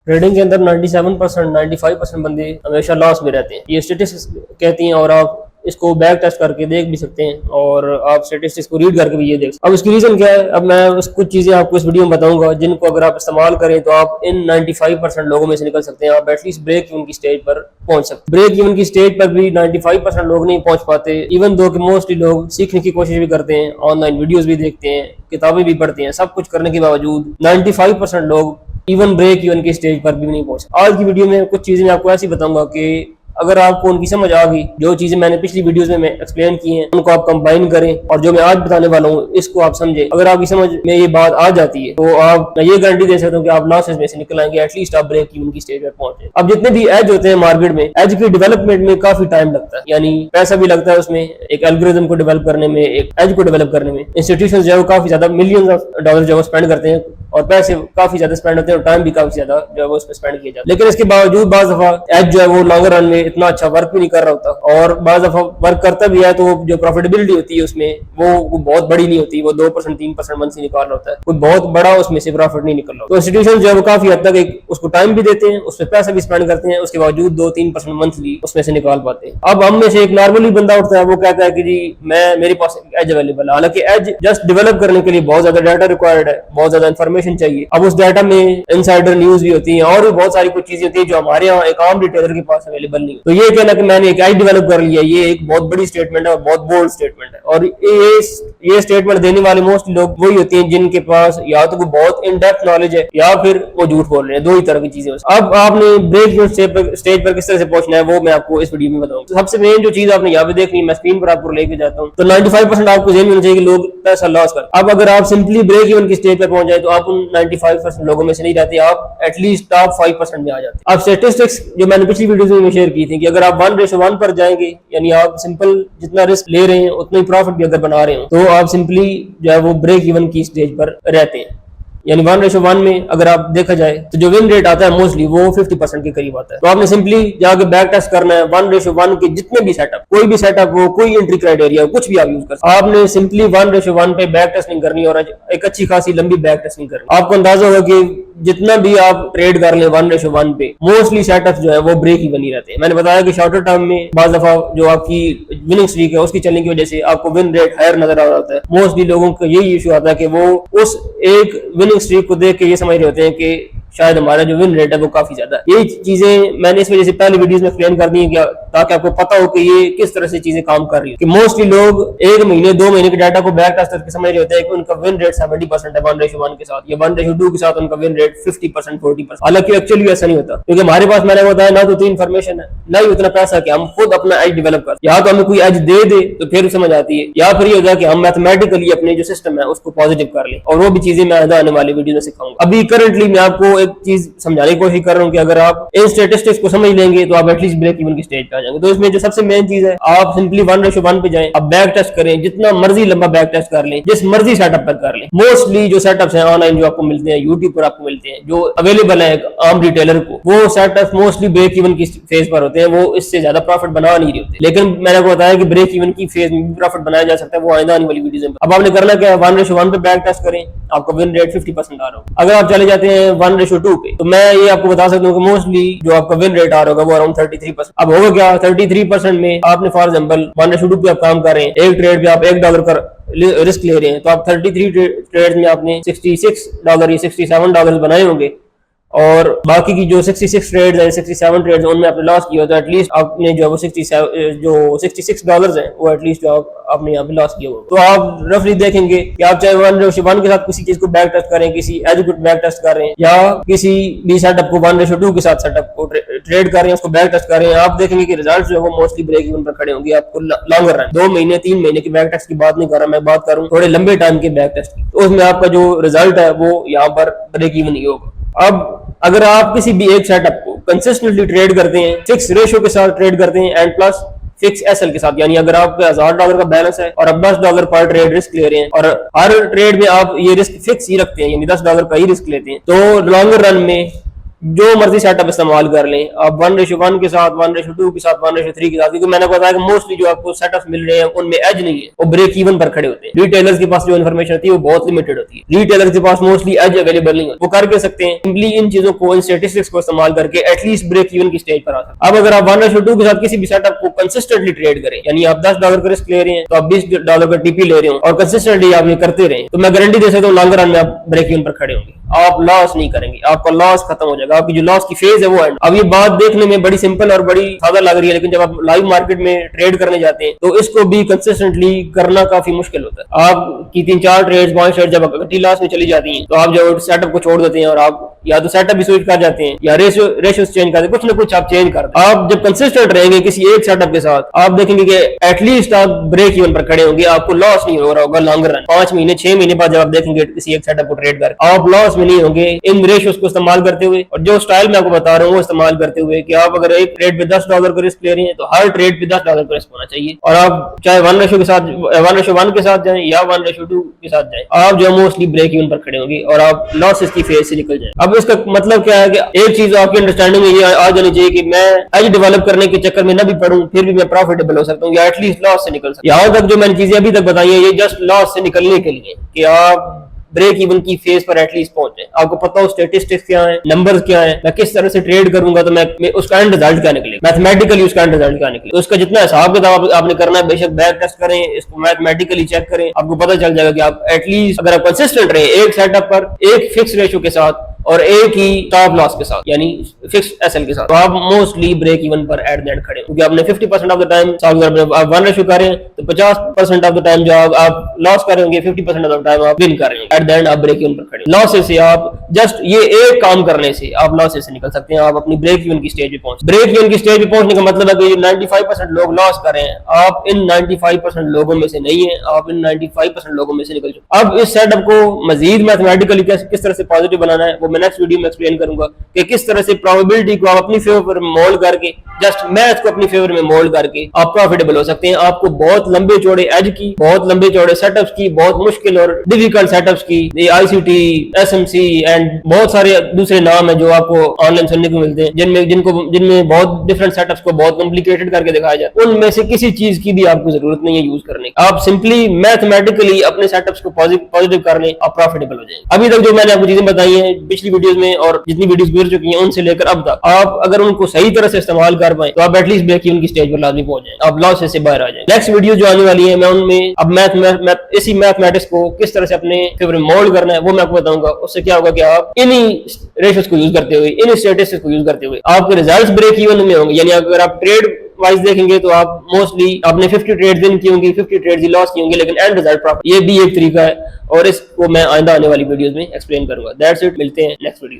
Trading के अंदर 97% 95% बंदे हमेशा लॉस में रहते हैं, ये स्टेटिस्टिक्स कहती हैं। और आप इसको बैक टेस्ट करके देख भी सकते हैं और आप स्टेटिस्टिक्स को रीड करके भी ये देख सकते हैं। अब इसकी रीजन क्या है, अब मैं कुछ चीजें आपको इस वीडियो में बताऊंगा जिनको अगर आप इस्तेमाल करें तो आप इन 95% लोगों में से निकल सकते हैं। आप एटलीस्ट ब्रेक इवन की स्टेज पर पहुंच सकते हैं। ब्रेक इवन की स्टेज पर भी 95% लोग नहीं पहुंच पाते, इवन दो कि मोस्टली लोग सीखने की कोशिश भी करते हैं, ऑनलाइन वीडियोज भी देखते हैं, किताबें भी पढ़ते हैं, सब कुछ करने के बावजूद 95% लोग इवन ब्रेक इवन की स्टेज पर भी नहीं पहुंचे। आज की वीडियो में कुछ चीजें मैं आपको ऐसी बताऊंगा कि अगर आपको उनकी समझ आ गई, जो चीजें मैंने पिछली वीडियोस में एक्सप्लेन की हैं उनको आप कंबाइन करें और जो मैं आज बताने वाला हूँ इसको आप समझें। अगर आपकी समझ में ये बात आ जाती है तो आप, मैं ये गारंटी दे सकता हूँ कि आप लॉसेस में से निकल आएंगे, एटलीस्ट आप ब्रेक इवन की स्टेज पर पहुंचे। अब जितने भी एज होते हैं मार्केट में, एज के डेवलपमेंट में काफी टाइम लगता है, यानी पैसा भी लगता है उसमें, एक एल्गोरिथम को डेवलप करने में, एक एज को डेवलप करने में। इंस्टीट्यूशन जो है काफी ज्यादा मिलियंस ऑफ डॉलर जो स्पेंड करते हैं और पैसे काफी ज्यादा स्पेंड होते हैं और टाइम भी काफी ज्यादा जो है वो उसमें स्पेंड किया जाता है। लेकिन इसके बावजूद बाज़ दफा एज जो है वो लॉन्गर रन में इतना अच्छा वर्क भी नहीं कर रहा होता, और बाज़ दफा वर्क करता भी है तो जो प्रॉफिटेबिलिटी होती है उसमें वो बहुत बड़ी नहीं होती, वो 2% 3% मंथ से निकाल रहा होता है, कोई बहुत बड़ा उसमें से प्रॉफिट नहीं निकल रहा। तो इंस्टीट्यूशन जो है वो काफी हद तक उसको टाइम भी देते हैं, उसमें पैसा भी स्पेंड करते हैं, उसके बावजूद 2-3% मंथली उसमें से निकाल पाते हैं। अब हम में से एक नॉर्मली बंदा उठता है, वो कहता है कि जी मेरे पास एज अवेलेबल है, हालांकि एज जस्ट डेवलप करने के लिए बहुत ज्यादा डाटा रिक्वायर्ड है, बहुत ज्यादा इन्फॉर्मेशन चाहिए। अब उस डाटा में इनसाइडर न्यूज भी होती है और भी बहुत सारी कुछ चीजें होती है जो हमारे यहाँ एक आम रिटेलर के पास अवेलेबल नहीं। तो ये कहना कि मैंने एक एज डेवलप कर लिया, ये एक बहुत बड़ी स्टेटमेंट है और बहुत बोल्ड स्टेटमेंट है, और ये स्टेटमेंट देने वाले मोस्ट लोग वही होते हैं जिनके पास या तो बहुत इन डेप्थ नॉलेज है या फिर वो झूठ बोल रहे हैं, दो ही तरह की चीजें। अब आपने ब्रेक स्टेज पर किस तरह से पहुंचना है वो मैं आपको इस वीडियो में बताऊंगा। तो सबसे मेन जो चीज आपने यहाँ पे देखनी है, मैं स्क्रीन पर आपको लेके जाता हूँ। तो 95% आपको ध्यान होना चाहिए कि लोग पैसा लॉस कर। अब अगर आप सिंपली ब्रेक इवन की स्टेज पर पहुंच जाए तो आप उन 95% लोगों में से नहीं रहते, आप एटलीस्ट टॉप 5% में आ जाते हैं। अब स्टेटिस्टिक्स जो मैंने पिछली वीडियो में शेयर की थी कि अगर आप 1:1 पर जाएंगे, यानी आप सिंपल जितना रिस्क ले रहे हैं उतना ही प्रॉफिट भी अगर बना रहे हो, तो आप सिंपली जो है वो ब्रेक इवन की स्टेज पर रहते हैं। यानी 1:1 में अगर आप देखा जाए तो जो विन रेट आता है मोस्टली वो 50% के करीब आता है। तो आपने सिंपली जाके बैक टेस्ट करना है 1:1 के जितने भी सेटअप, कोई भी सेटअप हो, कोई एंट्री क्राइटेरिया हो, कुछ भी आप यूज कर सकते हैं। आपने सिंपली 1:1 पे बैक टेस्टिंग करनी और एक अच्छी खासी लंबी बैक टेस्टिंग करनी। आपको अंदाजा होगा कि जितना भी आप ट्रेड कर ले 1:1 पे, मोस्टली सेटअप जो है वो ब्रेक ही बनी रहते हैं। मैंने बताया कि शॉर्टर टर्म में बाज़ दफा जो आपकी विनिंग स्ट्रीक है उसकी चलने की वजह से आपको विन रेट हायर नजर आ रहा है। मोस्टली लोगों का यही इशू आता है कि वो उस एक विनिंग स्ट्रीक को देख के ये समझ रहे होते हैं कि शायद हमारा जो विन रेट है वो काफी ज्यादा है। ये चीजें मैंने इस वजह से पहले वीडियोस में एक्सप्लेन कर दी है ताकि आपको पता हो कि ये किस तरह से चीजें काम कर रही है। कि मोस्टली लोग 1 महीने 2 महीने के डाटा को बैक टेस्ट करके समझ रहे होते हैं कि उनका विन रेट 70% है 1:1 के साथ, या 1:2 के साथ उनका विन रेट 50% 40%। हालांकि एक्चुअली ऐसा नहीं होता, क्योंकि हमारे पास मैंने बताया ना तो उतनी इन्फॉर्मेशन है, ना ही उतना पैसा कि हम खुद अपना एज डेवलप कर। या तो हमें कोई एज दे दे तो फिर समझ आती है, या फिर ये होता है कि हम मैथमेटिकली अपने जो सिस्टम है उसको पॉजिटिव कर लें, और वो भी चीजें मैं आने वाली वीडियो में सिखाऊंगा। अभी करंटली मैं आपको एक चीज समझाने की कोशिश कर रहा हूँ कि अगर आप इन स्टेटिस्टिक्स को समझ लेंगे तो आप एटलीस्ट ब्रेक इवन की स्टेज पे आ जाएंगे। तो इसमें जो सबसे मेन चीज है, आप सिंपली 1:1 पे जाएं, आप बैक टेस्ट करें, जितना मर्जी लंबा बैक टेस्ट कर लें, जिस मर्जी सेटअप पर कर लें। मोस्टली जो सेटअप्स हैं ऑनलाइन जो आपको मिलते हैं, यूट्यूब पर आपको मिलते हैं, जो अवेलेबल है आम रिटेलर को, वो सेटअप मोस्टली ब्रेक इवन की फेज पर होते हैं, वो इससे ज्यादा प्रॉफिट बना नहीं रहे होते। लेकिन मैंने आपको बताया कि ब्रेक इवन की फेज में भी प्रॉफिट बनाया जा सकता है, वो आने वाली वीडियो में। अब आपने करना क्या है, 1:1 पे बैक टेस्ट करें, आपका विन रेट 50% आ रहा होगा। अगर आप चले जाते हैं 1:2 पे, तो मैं ये आपको बता सकता हूँ कि मोस्टली जो आपका विन रेट आ रहा होगा वो अराउंड 33%। अब होगा क्या, 33% में आपने फॉर एग्जांपल 1:2 पे आप काम कर रहे हैं, एक ट्रेड पे आप $1 का रिस्क ले रहे हैं, तो आप 33 ट्रेड में आपने $66 या $67 बनाए होंगे, और बाकी की जो 66 ट्रेड्स हैं, 67 ट्रेड्स उनमें आपने लॉस किया, तो एटलीस्ट आपने जो $66 हैं वो एटलीस्ट जो आपने यहाँ पे लॉस किया होगा। तो आप रफली देखेंगे कि आप चाहे 1:1 के साथ किसी चीज को बैक टेस्ट करें, किसी एज को बैक टेस्ट कर रहे हैं, या किसी भी सेटअप को 1:2 के साथ सेटअप को ट्रेड कर रहे हैं, उसको बैक टेस्ट कर रहे हैं, आप देखेंगे कि रिजल्ट जो है वो मोस्टली ब्रेक इवन पर खड़े होंगे। आपको लॉन्गर रन 2 महीने 3 महीने की बैक टेस्ट की बात नहीं कर रहा, मैं बात करूँ थोड़े लंबे टाइम के बैक टेस्ट की, तो उसमें आपका जो रिजल्ट है वो यहाँ पर ब्रेक इवन ही होगा। अब अगर आप किसी भी एक सेटअप को कंसिस्टेंटली ट्रेड करते हैं, फिक्स रेशियो के साथ ट्रेड करते हैं एंड प्लस फिक्स एसएल के साथ, यानी अगर आपका $1000 का बैलेंस है और आप $10 पर ट्रेड रिस्क ले रहे हैं और हर ट्रेड में आप ये रिस्क फिक्स ही रखते हैं, यानी $10 का ही रिस्क लेते हैं, तो लॉन्गर रन में जो मर्जी सेटअप इस्तेमाल कर लें आप, 1:1 के साथ, 1:2 के साथ, 1:3 के साथ, क्योंकि मैंने बताया कि मोस्टली जो आपको सेटअप मिल रहे हैं उनमें एज नहीं है, वो ब्रेक इवन पर खड़े होते हैं। रिटेलर्स के पास जो इन्फॉर्मेशन होती है वो बहुत लिमिटेड होती है, रिटेलर्स के पास मोस्टली एज अवेलेबल नहीं होती। वो कर सकते हैं सिंपली इन चीजों को, इन स्टैटिस्टिक्स को इस्तेमाल करके एटलीस्ट ब्रेक इवन की स्टेज पर आ सकते हैं। अब अगर आप 1:2 के साथ किसी भी सेटअप को कंसिस्टेंटली ट्रेड करें, यानी आप $10 का रिस्क ले रहे हैं तो आप $20 का टीपी ले रहे हो और कंसिस्टेंटली आप ये करते रहे, तो मैं गारंटी दे सकता हूँ लॉन्ग रन में आप ब्रेक इवन पर खड़े होंगे, आप लॉस नहीं करेंगे, आपका लॉस खत्म हो जाएगा, आपकी जो लॉस की फेज है वो एंड। अब ये बात देखने में बड़ी सिंपल और बड़ी सादा लग रही है, लेकिन जब आप लाइव मार्केट में ट्रेड करने जाते हैं तो इसको भी कंसिस्टेंटली करना काफी मुश्किल होता है। आपकी 3-4 ट्रेड 5 ट्रेड जब इकट्ठी लॉस में चली जाती हैं तो आप जो सेटअप को छोड़ देते हैं और आप या तो सेटअप भी स्विच कर जाते हैं या रेशियो चेंज करते हैं, कुछ ना कुछ आप चेंज करते हैं। आप जब कंसिस्टेंट रहेंगे किसी एक सेटअप के साथ, आप देखेंगे कि एटलीस्ट आप ब्रेक इवन पर खड़े होंगे, आपको लॉस नहीं हो रहा होगा लॉन्ग रन। 5 महीने 6 महीने बाद जब आप देखेंगे किसी एक सेटअप को ट्रेड कर, आप लॉस में नहीं होंगे इन रेशियोज को इस्तेमाल करते हुए, और जो स्टाइल मैं आपको बता रहा हूँ वो इस्तेमाल करते हुए कि आप अगर एक ट्रेड पे $10 का रिस्क ले रहे हैं तो हर ट्रेड पे $10 का रिस्क होना चाहिए, और आप चाहे 1:1 के साथ 1:1 के साथ जाएं या 1:2 के साथ जाएं, आप जो मोस्टली ब्रेक इवन पर खड़े होंगे और आप लॉसेस की फेज से निकल जाए। अब इसका मतलब क्या है कि एक चीज आपकी अंडरस्टैंडिंग में ये आ जानी चाहिए कि मैं एज डेवलप करने के चक्कर में ना भी पढ़ूं फिर भी मैं प्रॉफिटेबल हो सकता हूँ या एटलीस्ट लॉस से निकल सकता हूं। यहां तक जो मैंने चीजें अभी तक बताई है ये जस्ट लॉस से निकलने के लिए कि आप ब्रेक इवन की फेज पर एटलीस्ट पहुंचे, आपको पता हो स्टेटिस्टिक्स क्या है, नंबर्स क्या है, मैं किस तरह से ट्रेड करूंगा तो मैं उसका एंड रिजल्ट क्या निकलेगा, मैथमेटिकली उसका एंड रिजल्ट क्या निकलेगा। तो उसका जितना हिसाब किताब आपने करना है, बेशक बैक टेस्ट करें, इसको मैथमेटिकली चेक करें, आपको पता चल जाएगा कि आप एटलीस्ट अगर आप कंसिस्टेंट रहे एक सेटअप पर एक फिक्स रेशियो के साथ और एक ही टॉप लॉस के साथ, यानी फिक्स एसएल के साथ, तो आप मोस्टली ब्रेक इवन पर एट द एंड खड़े, क्योंकि आपने 50% ऑफ द टाइम आप 1 रेशियो कर रहे हैं तो 50% ऑफ द टाइम जो आप लॉस कर रहे होंगे, 50% ऑफ द टाइम आप विन कर रहे हैं, एट द एंड आप ब्रेक इवन पर खड़े। लॉसेस से आप जस्ट ये एक काम करने से आप लॉसेस से निकल सकते हैं, आप अपनी ब्रेक इवन की स्टेज पे पहुंच। ब्रेक इवन की स्टेज पे पहुंचने का मतलब है कि 95% लोग लॉस कर रहे हैं, आप इन 95% लोगों में से नहीं है, आप इन 95% लोगों में से निकल चुके। अब इस सेटअप को मजीद मैथमेटिकली किस तरह से पॉजिटिव बनाना है वो मैं नेक्स्ट वीडियो में एक्सप्लेन करूंगा कि किस तरह से प्रोबेबिलिटी को आप अपनी फेवर में मोल्ड करके, जस्ट मैथ को अपनी फेवर में मोल्ड करके आप प्रॉफिटेबल हो सकते हैं। आपको बहुत लंबे चौड़े एज की, बहुत लंबे चौड़े सेटअप्स की, बहुत मुश्किल और डिफिकल्ट सेटअप्स की, आईसीटी, एसएमसी एंड बहुत सारे दूसरे नाम है जो आपको ऑनलाइन सुनने को मिलते हैं, जिनमें बहुत डिफरेंट सेटअप्स को बहुत कॉम्प्लिकेटेड करके दिखाया जाए, उनमें से किसी चीज की भी आपको जरूरत नहीं है यूज करने की। आप सिंपली मैथमेटिकली अपने सेटअप्स को पॉजिटिव कर लें, आप प्रॉफिटेबल हो जाएंगे। अभी तक जो मैंने आपको चीजें बताई हैं पिछली वीडियोस में और जितनी वीडियोस गुजर चुकी हैं उनसे लेकर अब तक, आप अगर उनको सही तरह से इस्तेमाल कर पाए तो आप एटलीस्ट ब्रेक इवन की स्टेज पर लाजमी पहुंच जाए, आप लॉस से बाहर आ जाए। नेक्स्ट वीडियो जो आने वाली है मैं उनमें अब इसी मैथमेटिक्स को किस तरह से अपने फेवर में मोल्ड करना है वो मैं आपको बताऊंगा। उससे क्या होगा कि आप इन्हीं रेशियोज को यूज करते हुए, इन्हीं स्टैटिस्टिक्स को यूज करते हुए आपके रिजल्ट्स ब्रेक इवन में होंगे। यानी अगर आप ट्रेड वाइज देखेंगे तो आप मोस्टली आपने 50 ट्रेड दिन की होंगी, 50 ट्रेड लॉस की होंगी, लेकिन एंड रिजल्ट प्रॉफिट। ये भी एक तरीका है और इसको मैं आइंदा आने वाली वीडियोस में एक्सप्लेन करूंगा। दैट्स इट, मिलते हैं नेक्स्ट वीडियो।